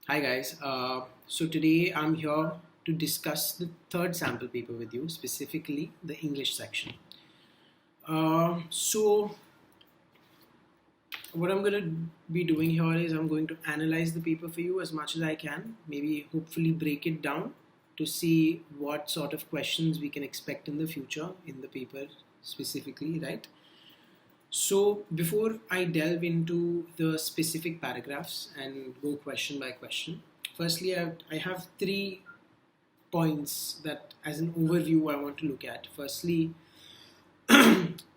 Hi guys, so today I'm here to discuss the third sample paper with you, specifically the English section. So what I'm going to be doing here is I'm going to analyze the paper for you as much as I can, maybe hopefully break it down to see what sort of questions we can expect in the future in the paper specifically, right? So before I delve into the specific paragraphs and go question by question, firstly I have 3 points that as an overview I want to look at. Firstly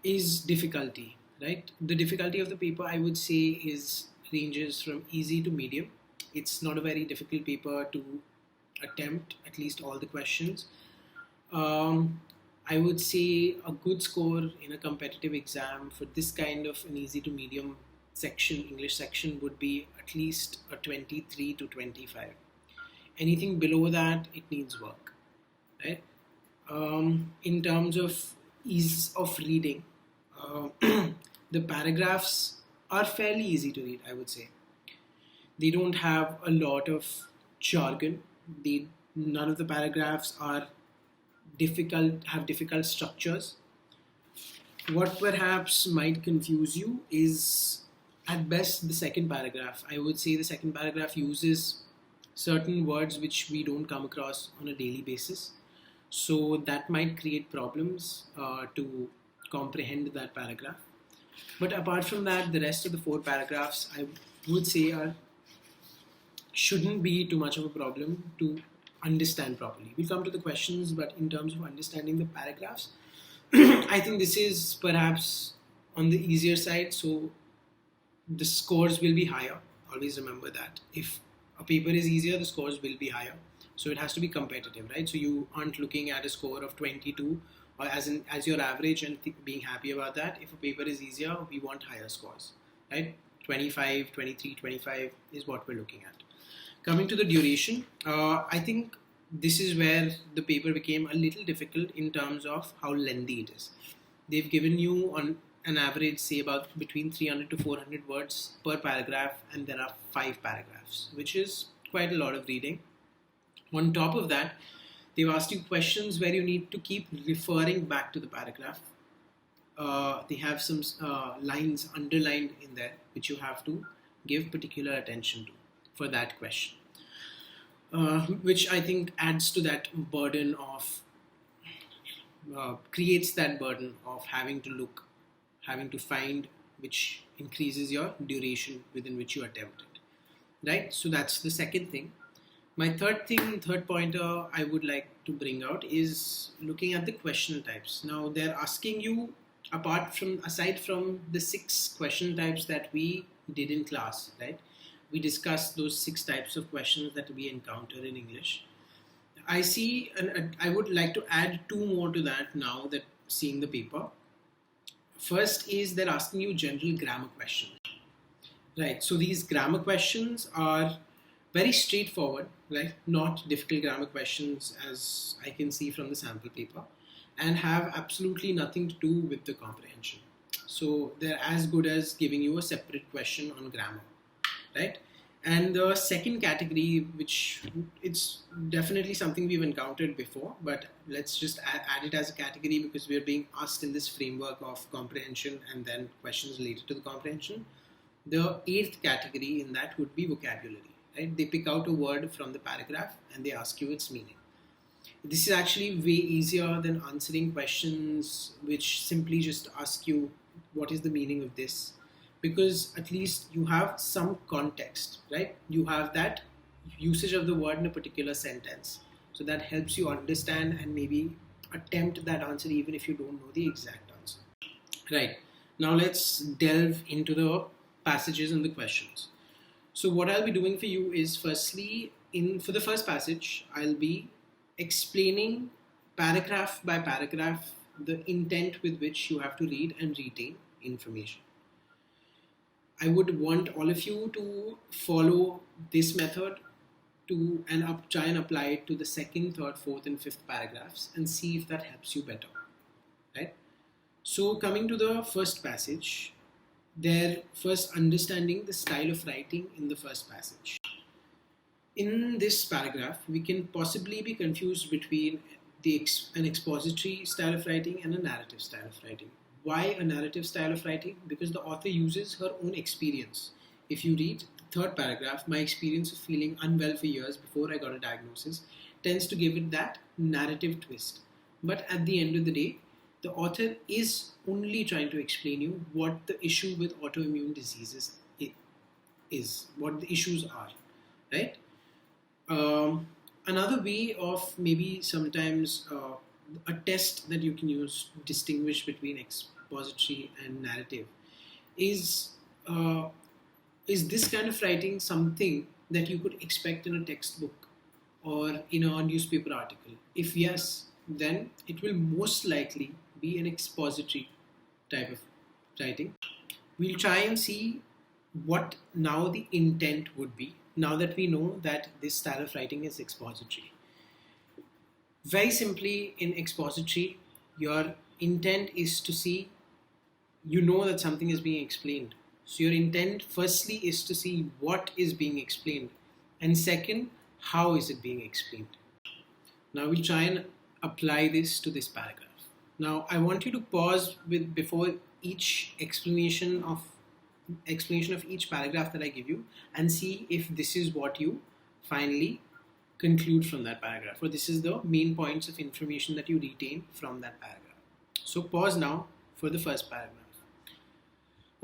is difficulty, right? The difficulty of the paper I would say is ranges from easy to medium. It's not a very difficult paper to attempt at least all the questions. I would say a good score in a competitive exam for this kind of an easy to medium section, English section, would be at least a 23 to 25. Anything below that, it needs work, right? In terms of ease of reading, the paragraphs are fairly easy to read, I would say. They don't have a lot of jargon. None of the paragraphs are have difficult structures. What perhaps might confuse you is at best the second paragraph. I would say the second paragraph uses certain words which we don't come across on a daily basis. So that might create problems to comprehend that paragraph. But apart from that, the rest of the 4 paragraphs I would say shouldn't be too much of a problem to understand properly. We'll come to the questions, but in terms of understanding the paragraphs, I think this is perhaps on the easier side, so the scores will be higher. Always remember that. If a paper is easier, the scores will be higher. So it has to be competitive, right? So you aren't looking at a score of 22 or as your average and being happy about that. If a paper is easier, we want higher scores, right? 25, 23, 25 is what we're looking at. Coming to the duration, I think this is where the paper became a little difficult in terms of how lengthy it is. They've given you on an average, say about between 300 to 400 words per paragraph, and there are 5 paragraphs, which is quite a lot of reading. On top of that, they've asked you questions where you need to keep referring back to the paragraph. They have some lines underlined in there which you have to give particular attention to for that question, which I think adds to that burden of, creates that burden of having to find, which increases your duration within which you attempt it, right? So that's the second thing. My third pointer I would like to bring out is looking at the question types. Now they're asking you, aside from the 6 question types that we did in class, right? We discussed those 6 types of questions that we encounter in English. I see, and I would like to add 2 more to that now that seeing the paper. First is they're asking you general grammar questions, right? So these grammar questions are very straightforward, right? Not difficult grammar questions as I can see from the sample paper, and have absolutely nothing to do with the comprehension. So they're as good as giving you a separate question on grammar, right? And the second category, which it's definitely something we've encountered before, but let's just add it as a category because we're being asked in this framework of comprehension and then questions related to the comprehension. The 8th category in that would be vocabulary, right? They pick out a word from the paragraph and they ask you its meaning. This is actually way easier than answering questions which simply just ask you what is the meaning of this, because at least you have some context, right? You have that usage of the word in a particular sentence. So that helps you understand and maybe attempt that answer even if you don't know the exact answer. Right. Now let's delve into the passages and the questions. So what I'll be doing for you is firstly, for the first passage, I'll be explaining paragraph by paragraph the intent with which you have to read and retain information. I would want all of you to follow this method and try and apply it to the 2nd, 3rd, 4th and 5th paragraphs and see if that helps you better, right? So coming to the first passage, they're first understanding the style of writing in the first passage. In this paragraph, we can possibly be confused between an expository style of writing and a narrative style of writing. Why a narrative style of writing? Because the author uses her own experience. If you read the third paragraph, my experience of feeling unwell for years before I got a diagnosis tends to give it that narrative twist. But at the end of the day, the author is only trying to explain you what the issue with autoimmune diseases is, what the issues are, right? Another way of maybe sometimes a test that you can use to distinguish between expository and narrative is uh, is this kind of writing something that you could expect in a textbook or in a newspaper article? If yes, then it will most likely be an expository type of writing. We'll try and see what now the intent would be now that we know that this style of writing is expository. Very simply, in expository, your intent is to see, you know that something is being explained. So your intent firstly is to see what is being explained, and second, how is it being explained. Now we'll try and apply this to this paragraph. Now I want you to pause with before each explanation of each paragraph that I give you and see if this is what you finally conclude from that paragraph, or this is the main points of information that you retain from that paragraph. So pause now for the first paragraph.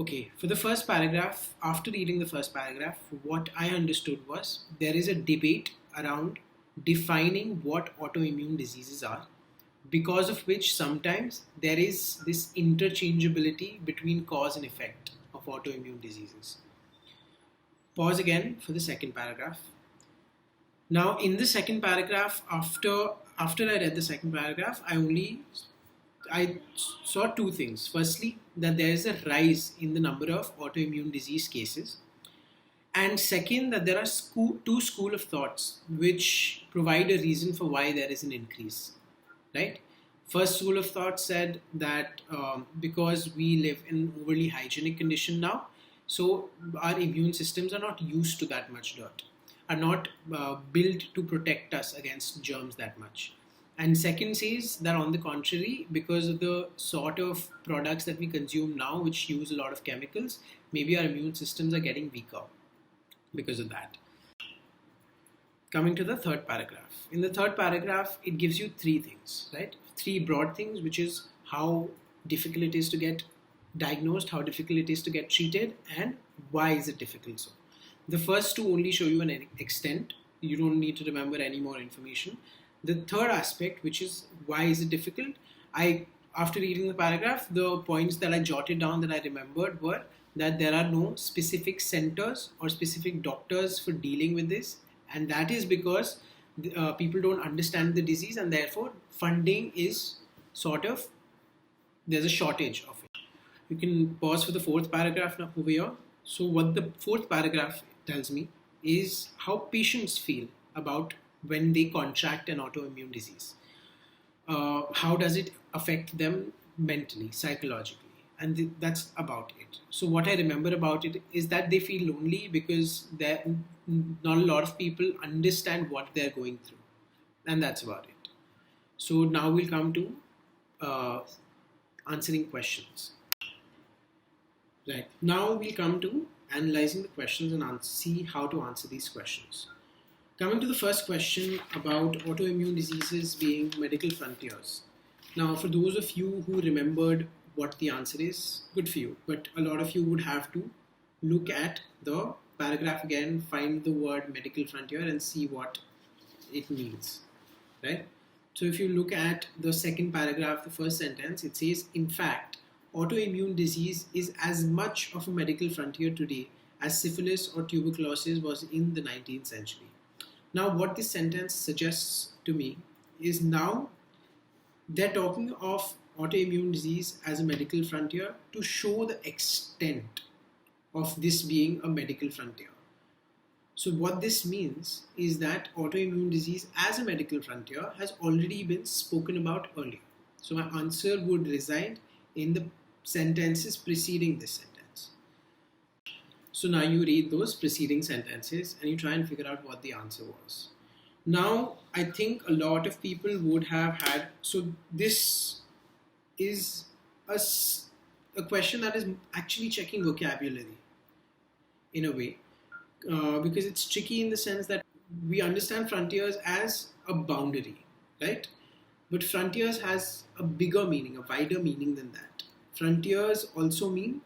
Okay, for the first paragraph, after reading the first paragraph, what I understood was there is a debate around defining what autoimmune diseases are, because of which sometimes there is this interchangeability between cause and effect of autoimmune diseases. Pause again for the second paragraph. Now, in the second paragraph, after I read the second paragraph, I saw two things. Firstly, that there is a rise in the number of autoimmune disease cases, and second, that there are two schools of thoughts which provide a reason for why there is an increase. Right? First school of thought said that because we live in an overly hygienic condition now, so our immune systems are not used to that much dirt, are not built to protect us against germs that much. And second says that on the contrary, because of the sort of products that we consume now, which use a lot of chemicals, maybe our immune systems are getting weaker because of that. Coming to the third paragraph. In the third paragraph, it gives you three things, right? Three broad things, which is how difficult it is to get diagnosed, how difficult it is to get treated, and why is it difficult so. The first two only show you an extent. You don't need to remember any more information. The third aspect, which is why is it difficult, after reading the paragraph, the points that I jotted down that I remembered were that there are no specific centers or specific doctors for dealing with this, and that is because people don't understand the disease, and therefore funding is there's a shortage of it. You can pause for the fourth paragraph now over here. So what the fourth paragraph tells me is how patients feel about when they contract an autoimmune disease. How does it affect them mentally, psychologically? And that's about it. So what I remember about it is that they feel lonely because not a lot of people understand what they're going through. And that's about it. So now we'll come to answering questions. Right. Now we'll come to analyzing the questions and see how to answer these questions. Coming to the first question about autoimmune diseases being medical frontiers. Now, for those of you who remembered what the answer is, good for you. But a lot of you would have to look at the paragraph again, find the word medical frontier and see what it means, right? So if you look at the second paragraph, the first sentence, it says, in fact, autoimmune disease is as much of a medical frontier today as syphilis or tuberculosis was in the 19th century. Now, what this sentence suggests to me is now they're talking of autoimmune disease as a medical frontier to show the extent of this being a medical frontier. So what this means is that autoimmune disease as a medical frontier has already been spoken about earlier. So my answer would reside in the sentences preceding this sentence. So now you read those preceding sentences and you try and figure out what the answer was. Now, I think a lot of people would have had, so this is a question that is actually checking vocabulary in a way, because it's tricky in the sense that we understand frontiers as a boundary, right? But frontiers has a bigger meaning, a wider meaning than that. Frontiers also mean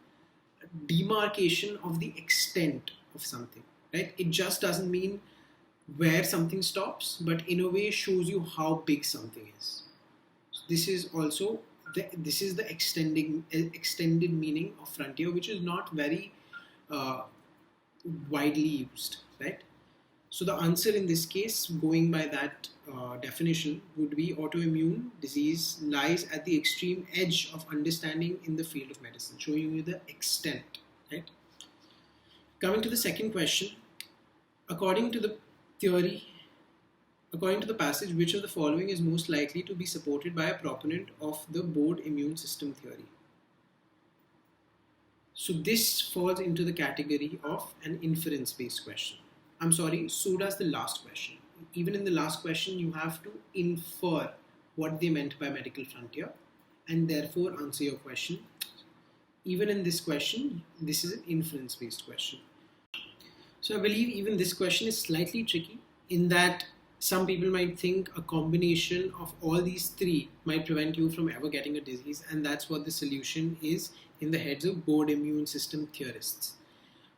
demarcation of the extent of something, right? It just doesn't mean where something stops, but in a way shows you how big something is. So this is also this is the extended meaning of frontier, which is not very widely used, right? So the answer in this case, going by that definition, would be autoimmune disease lies at the extreme edge of understanding in the field of medicine, showing you the extent, right? Coming to the second question, according to the theory, according to the passage, which of the following is most likely to be supported by a proponent of the broad immune system theory? So this falls into the category of an inference-based question. I'm sorry, so does the last question. Even in the last question, you have to infer what they meant by medical frontier and therefore answer your question. Even in this question, this is an inference-based question. So I believe even this question is slightly tricky in that some people might think a combination of all these three might prevent you from ever getting a disease, and that's what the solution is in the heads of broad immune system theorists.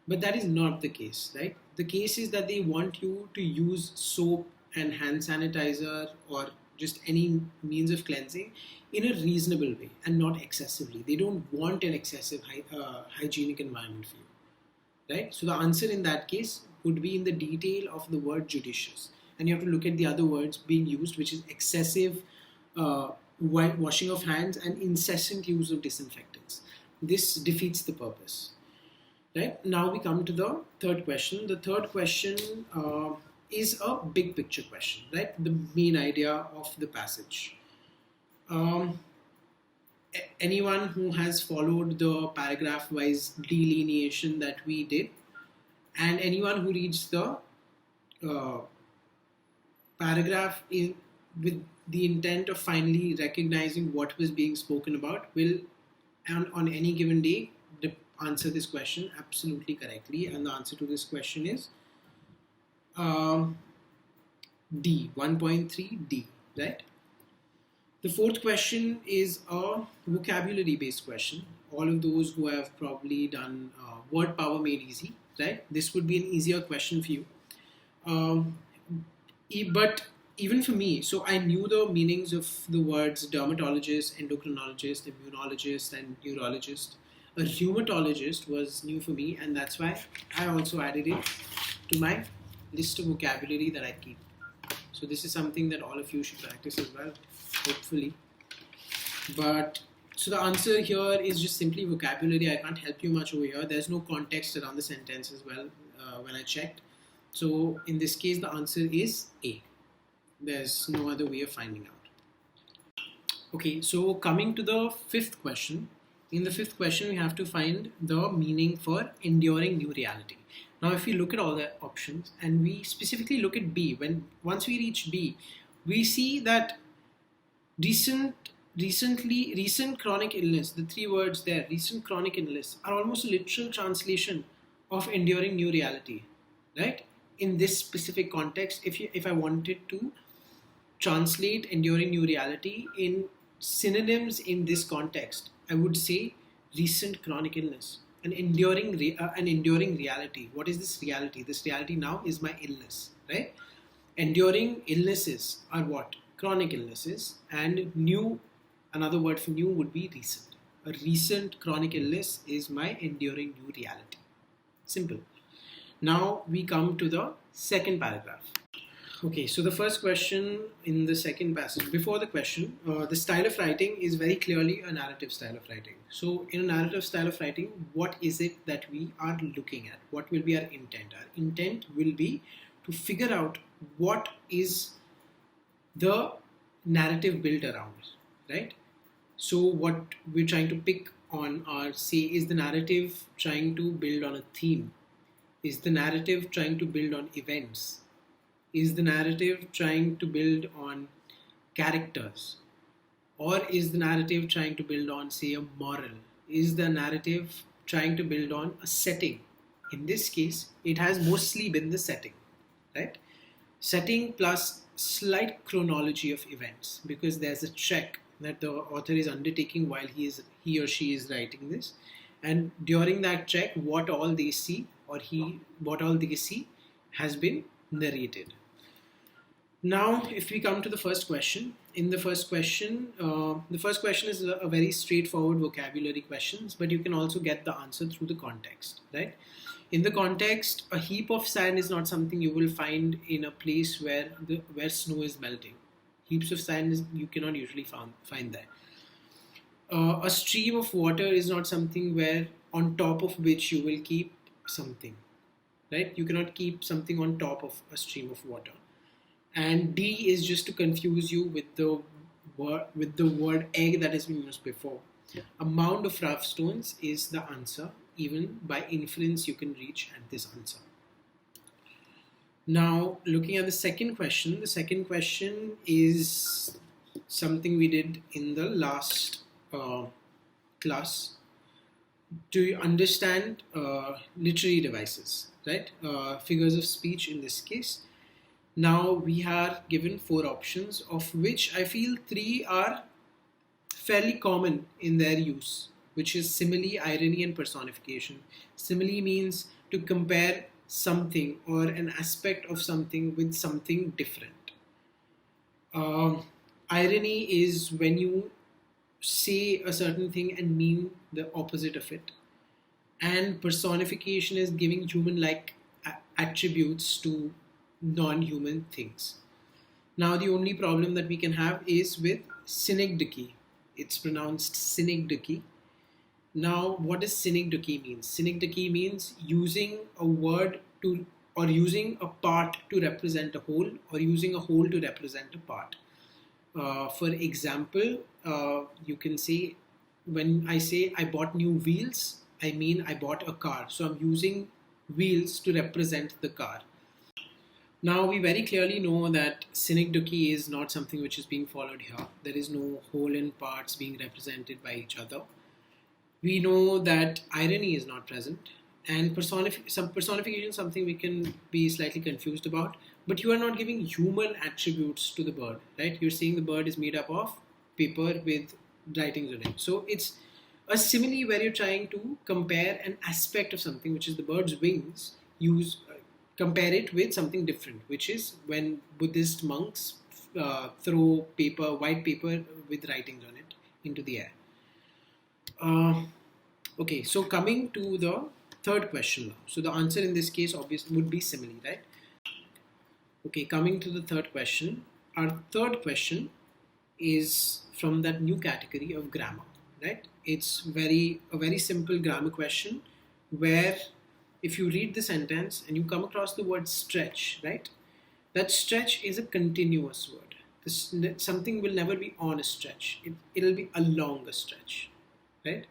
But that is not the case, right? The case is that they want you to use soap and hand sanitizer or just any means of cleansing in a reasonable way and not excessively. They don't want an excessive hygienic environment for you, right? So the answer in that case would be in the detail of the word judicious. And you have to look at the other words being used, which is excessive washing of hands and incessant use of disinfectants. This defeats the purpose. Right? Now we come to the third question. The third question is a big picture question, right? The main idea of the passage. Anyone who has followed the paragraph-wise delineation that we did, and anyone who reads the paragraph with the intent of finally recognizing what was being spoken about will, on any given day, answer this question absolutely correctly, and the answer to this question is D, 1.3 D, right? The fourth question is a vocabulary based question. All of those who have probably done word power made easy, right? This would be an easier question for you. But even for me, so I knew the meanings of the words dermatologist, endocrinologist, immunologist, and neurologist. A rheumatologist was new for me, and that's why I also added it to my list of vocabulary that I keep. So this is something that all of you should practice as well, hopefully. But so the answer here is just simply vocabulary. I can't help you much over here. There's no context around the sentence as well when I checked. So in this case, the answer is A. There's no other way of finding out. Okay, so coming to the fifth question. In the fifth question, we have to find the meaning for enduring new reality. Now, if we look at all the options and we specifically look at B, once we reach B, we see that recent chronic illness, the three words there, recent chronic illness, are almost a literal translation of enduring new reality, right? In this specific context, if I wanted to translate enduring new reality in synonyms in this context, I would say recent chronic illness, an enduring reality. What is this reality? This reality now is my illness, right? Enduring illnesses are what? Chronic illnesses, and new, another word for new would be recent. A recent chronic illness is my enduring new reality. Simple. Now we come to the second paragraph. Okay, so the first question in the second passage, before the question, the style of writing is very clearly a narrative style of writing. So in a narrative style of writing, what is it that we are looking at? What will be our intent? Our intent will be to figure out what is the narrative built around, right? So what we're trying to pick on or say is the narrative trying to build on a theme, Is the narrative trying to build on events? Is the narrative trying to build on characters? Or is the narrative trying to build on, say, a moral? Is the narrative trying to build on a setting? In this case, it has mostly been the setting, right? Setting plus slight chronology of events, because there's a check that the author is undertaking while he or she is writing this, and during that check, what all they see has been narrated. Now, if we come to the first question, the first question is a very straightforward vocabulary questions, but you can also get the answer through the context, right? In the context, a heap of sand is not something you will find in a place where snow is melting. Heaps of sand you cannot usually find there. A stream of water is not something where on top of which you will keep something, right? You cannot keep something on top of a stream of water. And D is just to confuse you with the word egg that has been used before. Yeah. A mound of rough stones is the answer. Even by inference, you can reach at this answer. Now, looking at the second question is something we did in the last class. Do you understand literary devices, right? Figures of speech in this case. Now we are given 4 options, of which I feel 3 are fairly common in their use, which is simile, irony, and personification. Simile means to compare something or an aspect of something with something different. Irony is when you say a certain thing and mean the opposite of it. And personification is giving human-like attributes to non-human things. Now the only problem that we can have is with synecdoche. It's pronounced synecdoche. Now what does synecdoche mean? Synecdoche means using a word to, or using a part to represent a whole, or using a whole to represent a part. For example, you can say, when I say I bought new wheels, I mean I bought a car. So I'm using wheels to represent the car. Now we very clearly know that synecdoche is not something which is being followed here. There is no whole and parts being represented by each other. We know that irony is not present, and personification is something we can be slightly confused about. But you are not giving human attributes to the bird, right? You're saying the bird is made up of paper with writings on it. So it's a simile where you're trying to compare an aspect of something, which is the bird's wings, compare it with something different, which is when Buddhist monks throw white paper with writings on it into the air. Okay, so coming to the third question now. So the answer in this case obviously would be simile, right? Okay, coming to the third question. Our third question is from that new category of grammar, right? It's a very simple grammar question where if you read the sentence and you come across the word stretch, right? That stretch is a continuous word. Something will never be on a stretch. It'll be along a stretch, right?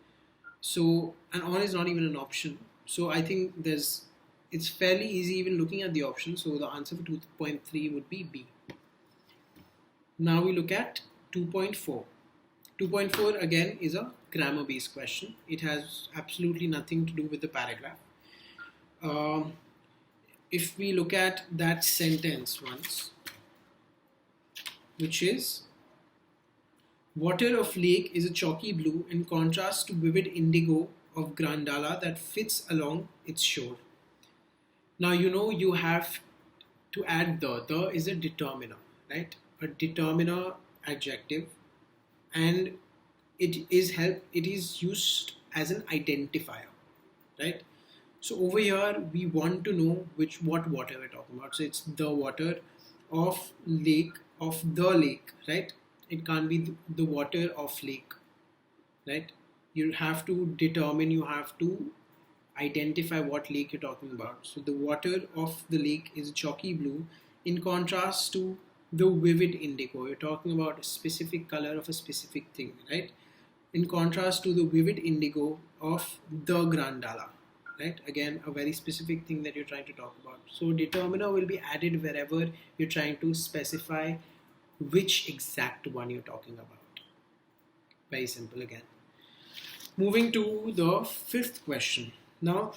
So, and on is not even an option. So I think it's fairly easy even looking at the options. So the answer for 2.3 would be B. Now we look at 2.4. 2.4 again is a grammar based question. It has absolutely nothing to do with the paragraph. If we look at that sentence once, which is, water of lake is a chalky blue in contrast to vivid indigo of Grandala that fits along its shore. Now you know you have to add the is a determiner, right? A determiner adjective, and it is used as an identifier, right? So over here we want to know what water we're talking about. So it's the water of the lake, right? It can't be the water of lake, right? You have to determine, you have to identify what lake you're talking about. So the water of the lake is chalky blue in contrast to the vivid indigo. You're talking about a specific color of a specific thing, right? In contrast to the vivid indigo of the Grandala. right? Again, a very specific thing that you're trying to talk about. So determiner will be added wherever you're trying to specify which exact one you're talking about. Very simple again. Moving to the fifth question. Now,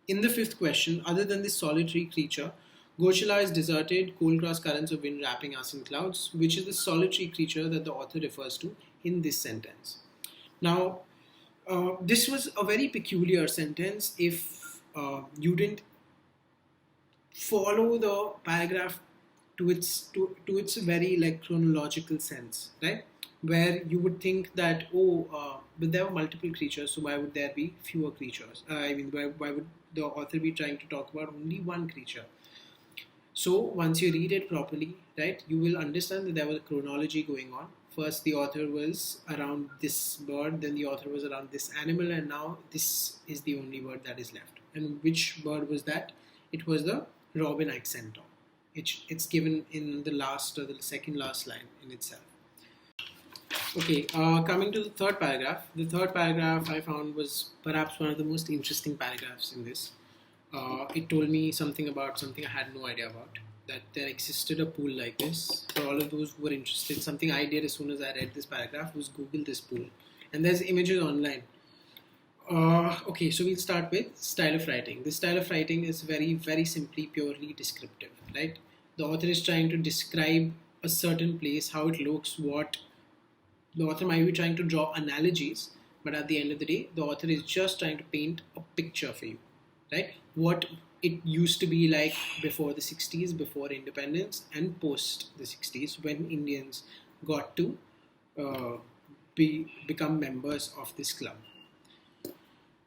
in the fifth question, other than this solitary creature, Goshala is deserted, cold cross currents of wind wrapping us in clouds, which is the solitary creature that the author refers to in this sentence. Now, this was a very peculiar sentence if you didn't follow the paragraph to its very like chronological sense, right? Where you would think that but there were multiple creatures, so why would there be fewer creatures? I mean, why would the author be trying to talk about only one creature? So once you read it properly, right, you will understand that there was a chronology going on. First, the author was around this bird, then the author was around this animal, and now this is the only bird that is left. And which bird was that? It was the robin-eyed centaur. It's given in the last or the second last line in itself. Okay, coming to the third paragraph. The third paragraph I found was perhaps one of the most interesting paragraphs in this. It told me something about something I had no idea about, that there existed a pool like this. For all of those who were interested, something I did as soon as I read this paragraph was Google this pool. And there's images online. Okay, so we'll start with style of writing. This style of writing is very, very simply, purely descriptive, right? The author is trying to describe a certain place, how it looks, what the author might be trying to draw analogies, but at the end of the day, the author is just trying to paint a picture for you, right? What it used to be like before the 60s, before independence, and post the 60s, when Indians got to become members of this club.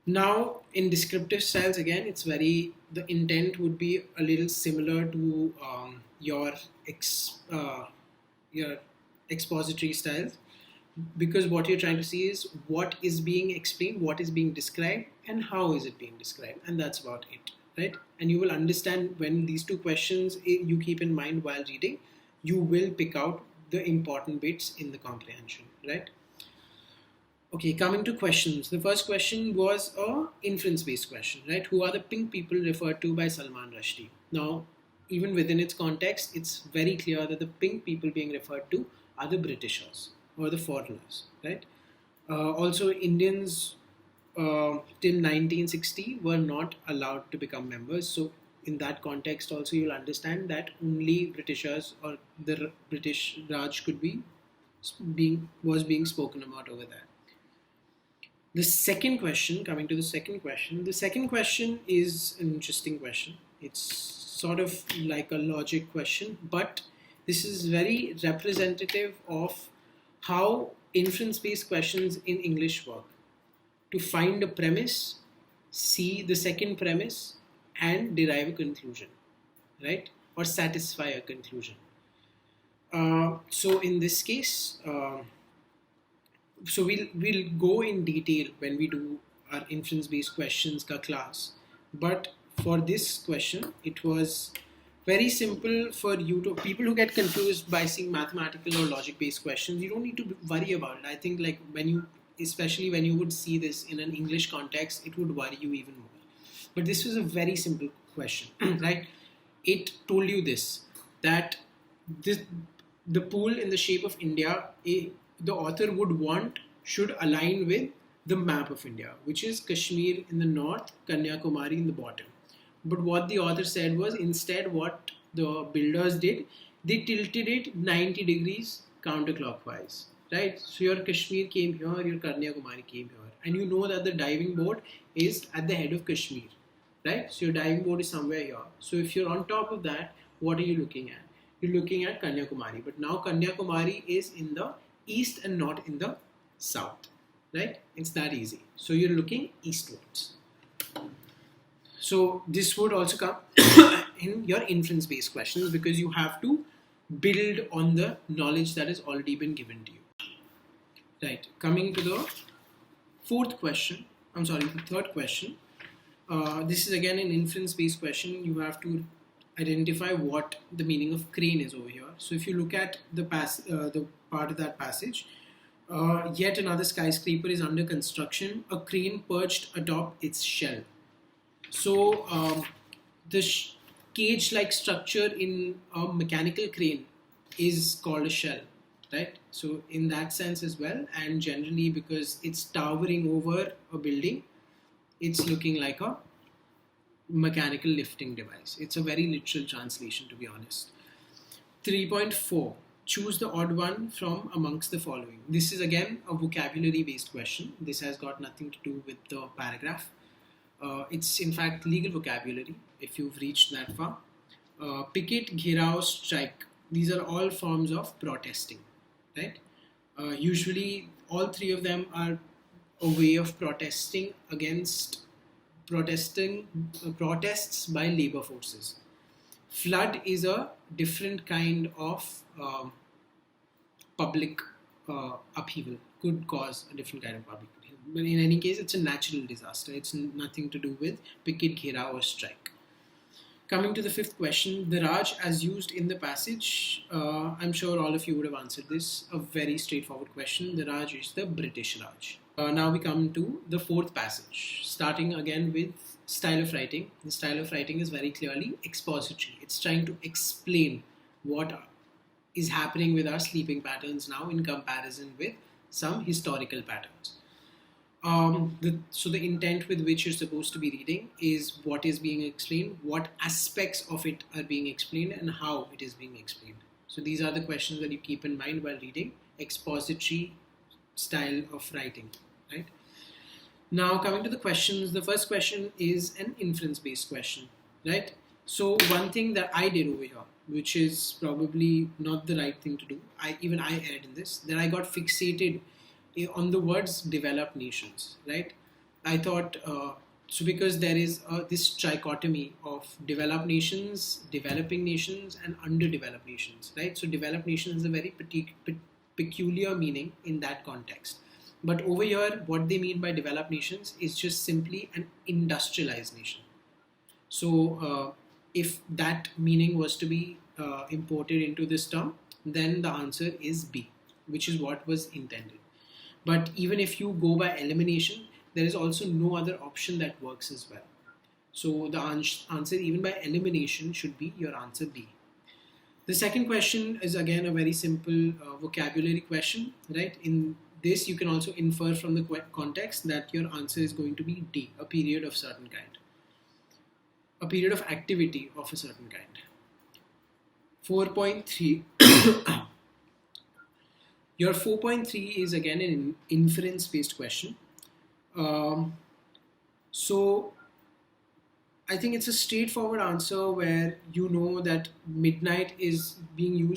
Now, in descriptive styles, again, the intent would be a little similar to your expository styles, because what you're trying to see is what is being explained, what is being described, and how is it being described, and that's about it, right? And you will understand when these two questions you keep in mind while reading, you will pick out the important bits in the comprehension, right? Okay, coming to questions. The first question was a inference-based question, right? Who are the pink people referred to by Salman Rushdie? Now, even within its context, it's very clear that the pink people being referred to are the Britishers or the foreigners, right? Also, Indians till 1960 were not allowed to become members. So, in that context, also you'll understand that only Britishers or the British Raj could be being spoken about over there. The second question, coming to the second question is an interesting question. It's sort of like a logic question, but this is very representative of how inference-based questions in English work. To find a premise, see the second premise, and derive a conclusion, right? Or satisfy a conclusion. So in this case, so we'll go in detail when we do our inference-based questions ka class. But for this question, it was very simple for you to, people who get confused by seeing mathematical or logic-based questions, you don't need to worry about it. I think like especially when you would see this in an English context, it would worry you even more. But this was a very simple question, right? It told you this, that the pool in the shape of India, the author would want should align with the map of India, which is Kashmir in the north, Kanyakumari in the bottom. But what the author said was, instead what the builders did, they tilted it 90 degrees counterclockwise, right? So your Kashmir came here, your Kanyakumari came here. And you know that the diving board is at the head of Kashmir, right? So your diving board is somewhere here. So if you're on top of that, what are you looking at? You're looking at Kanyakumari. But now Kanyakumari is in the east and not in the south, right? It's that easy. So you're looking eastwards. So this would also come in your inference-based questions, because you have to build on the knowledge that has already been given to you. Right, coming to the third question. This is again an inference-based question. You have to identify what the meaning of crane is over here. So if you look at the part of that passage, Yet another skyscraper is under construction. A crane perched atop its shell. So the cage-like structure in a mechanical crane is called a shell, right? So in that sense as well, and generally because it's towering over a building, it's looking like a mechanical lifting device. It's a very literal translation, to be honest. 3.4. Choose the odd one from amongst the following. This is again a vocabulary based question. This has got nothing to do with the paragraph. It's in fact legal vocabulary if you've reached that far. Picket, ghirao, strike. These are all forms of protesting, right? Usually all three of them are a way of protesting against protests by labor forces. Flood is a different kind of public upheaval, could cause a different kind of public upheaval. But in any case, it's a natural disaster. It's nothing to do with picket, ghera or strike. Coming to the fifth question, the Raj as used in the passage, I'm sure all of you would have answered this. A very straightforward question. The Raj is the British Raj. Now we come to the fourth passage, starting again with style of writing. The style of writing is very clearly expository. It's trying to explain what is happening with our sleeping patterns now in comparison with some historical patterns. So the intent with which you're supposed to be reading is what is being explained, what aspects of it are being explained, and how it is being explained. So these are the questions that you keep in mind while reading expository style of writing, right? Now coming to the questions, the first question is an inference-based question, right? So one thing that I did over here, which is probably not the right thing to do, I erred in this, that I got fixated on the words developed nations, right? I thought, so because there is this trichotomy of developed nations, developing nations, and underdeveloped nations, right? So developed nations is a very peculiar meaning in that context. But over here, what they mean by developed nations is just simply an industrialized nation. So if that meaning was to be imported into this term, then the answer is B, which is what was intended. But even if you go by elimination, there is also no other option that works as well. So the answer even by elimination should be your answer B. The second question is again a very simple vocabulary question, right? In this, you can also infer from the context that your answer is going to be D, a period of certain kind. A period of activity of a certain kind. 4.3. Your 4.3 is again an inference-based question. So I think it's a straightforward answer where you know that midnight is being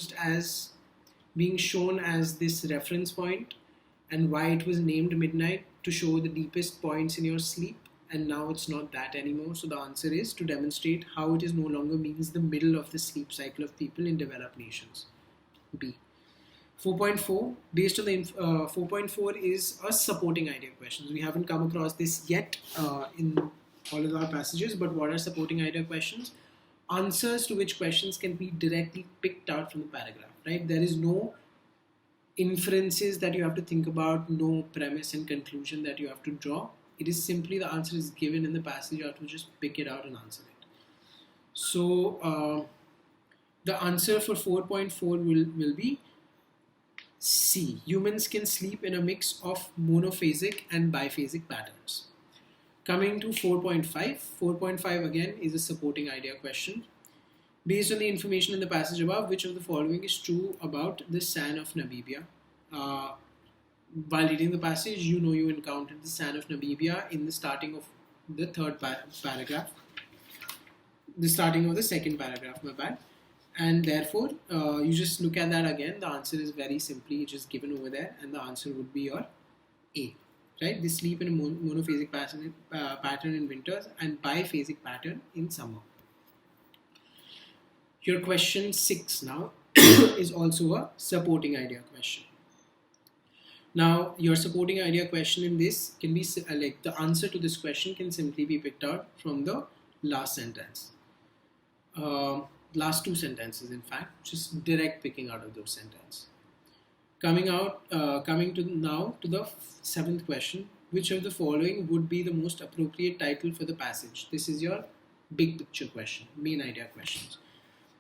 shown as this reference point, and why it was named midnight, to show the deepest points in your sleep, and now it's not that anymore. So the answer is to demonstrate how it is no longer means the middle of the sleep cycle of people in developed nations. B. 4.4, based on the 4.4 is a supporting idea questions. We haven't come across this yet in all of our passages, but what are supporting idea questions? Answers to which questions can be directly picked out from the paragraph, right? There is no inferences that you have to think about, no premise and conclusion that you have to draw. It is simply the answer is given in the passage, you have to just pick it out and answer it. So the answer for 4.4 will be C. Humans can sleep in a mix of monophasic and biphasic patterns. Coming to 4.5. 4.5 again is a supporting idea question. Based on the information in the passage above, which of the following is true about the sand of Namibia? While reading the passage, you know you encountered the sand of Namibia in the starting of the third paragraph. The starting of the second paragraph, my bad. And therefore, you just look at that again. The answer is very simply just given over there, and the answer would be your A. Right? They sleep in a monophasic pattern in winters and biphasic pattern in summer. Your question 6 now is also a supporting idea question. Now, your supporting idea question in this can be like the answer to this question can simply be picked out from the last sentence. Last two sentences, in fact, just direct picking out of those sentences. Coming to now to the seventh question. Which of the following would be the most appropriate title for the passage? This is your big picture question, main idea questions.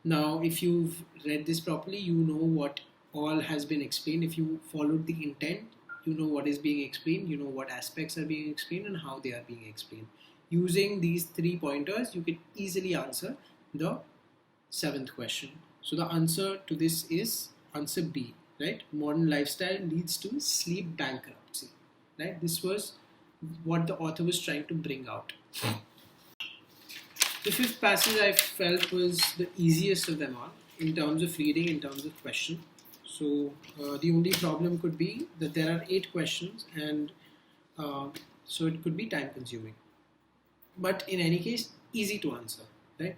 Now, if you've read this properly, you know what all has been explained. If you followed the intent, you know what is being explained, you know what aspects are being explained and how they are being explained. Using these 3 pointers, you can easily answer the seventh question. So the answer to this is answer B, right? Modern lifestyle leads to sleep bankruptcy, right? This was what the author was trying to bring out. The fifth passage I felt was the easiest of them all in terms of reading, in terms of question. So the only problem could be that there are 8 questions, and so it could be time consuming. But in any case, easy to answer, right?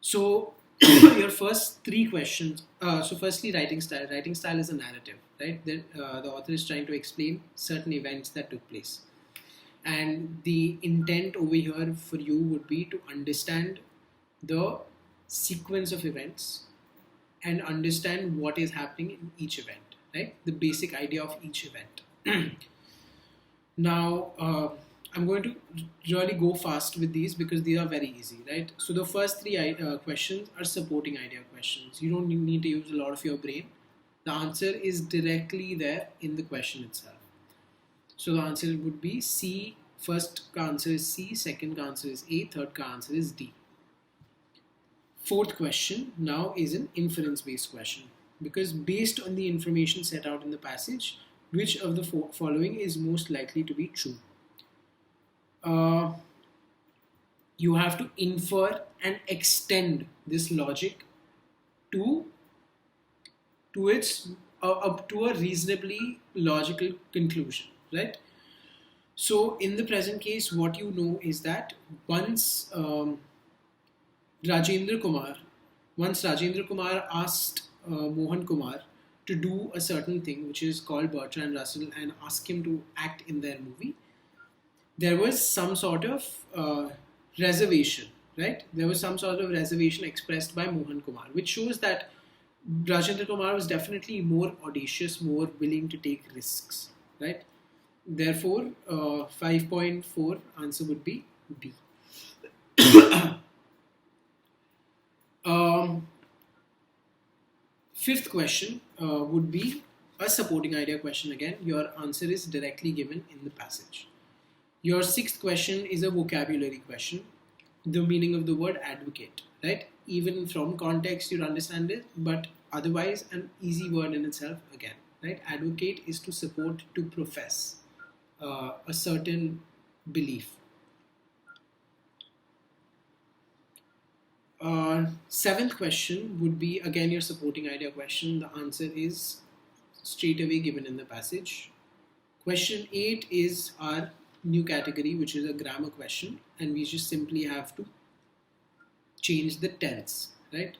So your first 3 questions. So firstly, writing style. Writing style is a narrative, right? The author is trying to explain certain events that took place. And the intent over here for you would be to understand the sequence of events and understand what is happening in each event, right? The basic idea of each event. Now, I'm going to really go fast with these because these are very easy, right? So the first 3 questions are supporting idea questions. You don't need to use a lot of your brain. The answer is directly there in the question itself. So the answer would be C. First answer is C, second answer is A, third answer is D. Fourth question now is an inference based question, because based on the information set out in the passage, which of the following is most likely to be true? You have to infer and extend this logic to its up to a reasonably logical conclusion, right? So in the present case, what you know is that once Rajendra Kumar asked Mohan Kumar to do a certain thing, which is called Bertrand Russell, and ask him to act in their movie, there was some sort of reservation, right? There was some sort of reservation expressed by Mohan Kumar, which shows that Rajendra Kumar was definitely more audacious, more willing to take risks, right? Therefore, 5.4 answer would be B. Fifth question would be a supporting idea question again. Your answer is directly given in the passage. Your sixth question is a vocabulary question. The meaning of the word advocate, right? Even from context you'll understand it, but otherwise an easy word in itself again, right? Advocate is to support, to profess a certain belief. Seventh question would be again your supporting idea question. The answer is straight away given in the passage. Question 8 is our new category, which is a grammar question, and we just simply have to change the tense, right?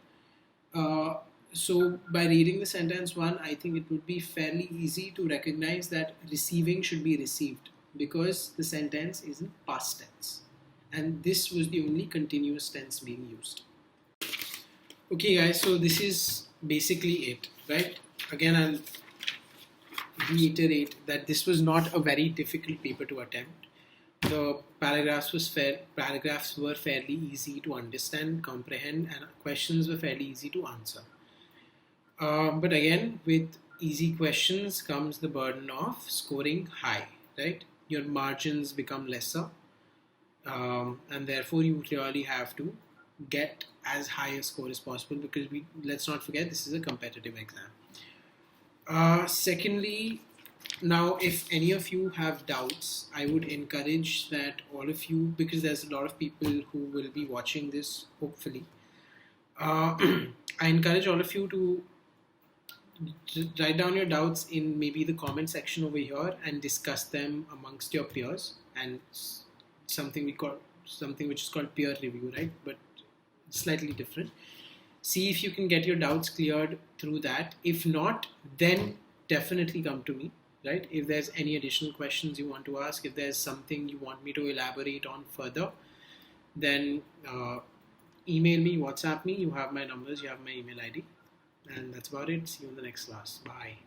So by reading the sentence 1, I think it would be fairly easy to recognize that receiving should be received, because the sentence is in past tense, and this was the only continuous tense being used. Okay guys, so this is basically it, right? Again, I'll reiterate that this was not a very difficult paper to attempt. The paragraphs were fairly easy to understand, comprehend, and questions were fairly easy to answer. But again, with easy questions comes the burden of scoring high, right? Your margins become lesser, and therefore you really have to get as high a score as possible, because let's not forget this is a competitive exam. Secondly, now if any of you have doubts, I would encourage that all of you, because there's a lot of people who will be watching this hopefully, I encourage all of you to write down your doubts in maybe the comment section over here and discuss them amongst your peers, and something which is called peer review, right? But slightly different. See if you can get your doubts cleared through that. If not, then definitely come to me, right? If there's any additional questions you want to ask, if there's something you want me to elaborate on further, then email me, WhatsApp me. You have my numbers, you have my email ID. And that's about it. See you in the next class. Bye.